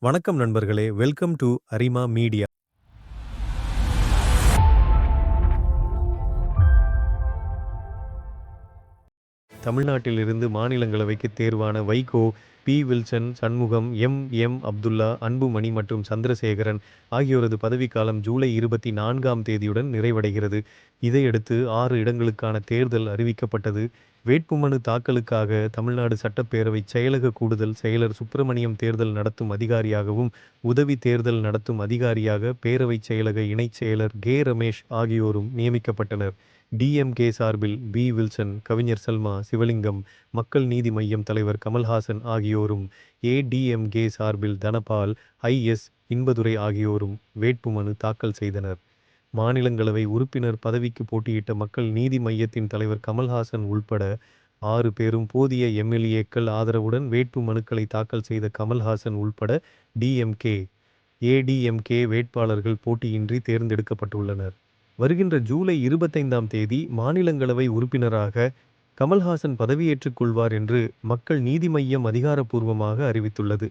வணக்கம் நண்பர்களே, welcome to Arima Media. தமிழ்நாட்டிலிருந்து மாநிலங்களவைக்கு தேர்வான Vaiko, P. Wilson, Shanmugam, M. Abdullah, Anbumani மற்றும் சந்திரசேகரன் ஆகியோரது பதவிக்காலம் ஜூலை 24ஆம் தேதியுடன் நிறைவடைகிறது. இதையடுத்து 6 இடங்களுக்கான தேர்தல் அறிவிக்கப்பட்டது. வேட்புமனு தாக்கலுக்காக தமிழ்நாடு சட்டப்பேரவை செயலக கூடுதல் செயலர் சுப்பிரமணியம் தேர்தல் நடத்தும் அதிகாரியாகவும், உதவி தேர்தல் நடத்தும் அதிகாரியாக பேரவைச் செயலக இணைச் செயலர் கே. ரமேஷ் ஆகியோரும் நியமிக்கப்பட்டனர். டி.எம்.கே சார்பில் பி. வில்சன், கவிஞர் சல்மா, சிவலிங்கம், மக்கள் நீதி மய்யம் தலைவர் கமல்ஹாசன் ஆகியோரும், ஏ.டி.எம்.கே சார்பில் தனபால், ஐ.எஸ். இன்பதுரை ஆகியோரும் வேட்புமனு தாக்கல் செய்தனர். மாநிலங்களவை உறுப்பினர் பதவிக்கு போட்டியிட்ட மக்கள் நீதி மய்யத்தின் தலைவர் கமல்ஹாசன் உள்பட 6 பேரும் போதிய எம்.எல்.ஏக்கள் ஆதரவுடன் வேட்பு மனுக்களை தாக்கல் செய்த கமல்ஹாசன் உள்பட டி.எம்.கே, ஏ.டி.எம்.கே வேட்பாளர்கள் போட்டியின்றி தேர்ந்தெடுக்கப்பட்டுள்ளனர். வருகின்ற ஜூலை 25ஆம் தேதி மாநிலங்களவை உறுப்பினராக கமல்ஹாசன் பதவியேற்றுக் கொள்வார் என்று மக்கள் நீதி மய்யம் அதிகாரப்பூர்வமாக அறிவித்துள்ளது.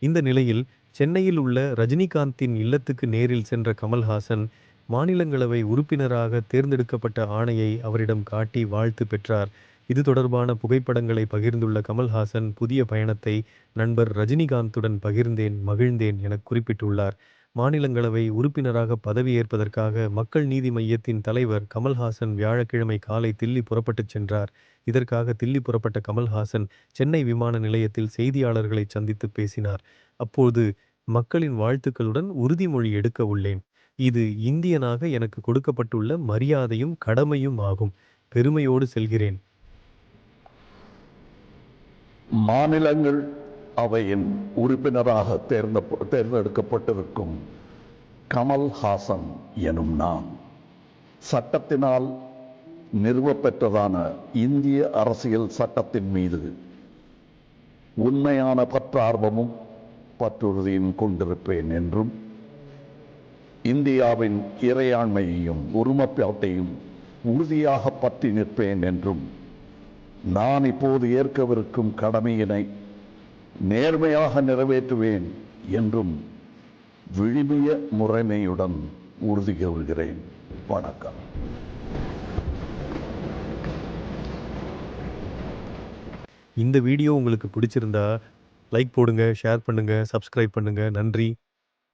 இந்த நிலையில் சென்னையில் உள்ள ரஜினிகாந்தின் இல்லத்துக்கு நேரில் சென்ற கமல்ஹாசன், மாநிலங்களவை உறுப்பினராக தேர்ந்தெடுக்கப்பட்ட ஆணையை அவரிடம் காட்டி வாழ்த்து பெற்றார். இது தொடர்பான புகைப்படங்களை பகிர்ந்துள்ள கமல்ஹாசன், புதிய பயணத்தை நண்பர் ரஜினிகாந்துடன் பகிர்ந்தேன், மகிழ்ந்தேன் என குறிப்பிட்டுள்ளார். மாநிலங்களவை உறுப்பினராக பதவியேற்பதற்காக மக்கள் நீதி மய்யத்தின் தலைவர் கமல்ஹாசன் வியாழக்கிழமை காலை தில்லி புறப்பட்டுச் சென்றார். இதற்காக தில்லி புறப்பட்ட கமல்ஹாசன் சென்னை விமான நிலையத்தில் செய்தியாளர்களை சந்தித்து பேசினார். அப்போது, மக்களின் வாழ்த்துக்களுடன் உறுதிமொழி எடுக்க உள்ளேன். இது இந்தியனாக எனக்கு கொடுக்கப்பட்டுள்ள மரியாதையும் கடமையும் ஆகும். பெருமையோடு செல்கிறேன். மாநிலங்கள் அவையின் உறுப்பினராக தேர்ந்தெடுக்கப்பட்டிருக்கும் கமல்ஹாசன் எனும் நான், சட்டத்தினால் நிறுவப்பெற்றதான இந்திய அரசியல் சட்டத்தின் மீது உண்மையான பற்றார்வமும் பற்றுறுதியும் கொண்டிருப்பேன் என்றும், இந்தியாவின் இறையாண்மையையும் ஒருமைப்பாட்டையும் உறுதியாக பற்றி நிற்பேன் என்றும், நான் இப்போது ஏற்கவிருக்கும் கடமையினை நேர்மையாக நிறைவேற்றுவேன் என்றும் விழுமிய முறைமையுடன் உறுதி கூறுகிறேன். வணக்கம். இந்த வீடியோ உங்களுக்கு பிடிச்சிருந்தா லைக் போடுங்க, ஷேர் பண்ணுங்க, சப்ஸ்கிரைப் பண்ணுங்க. நன்றி.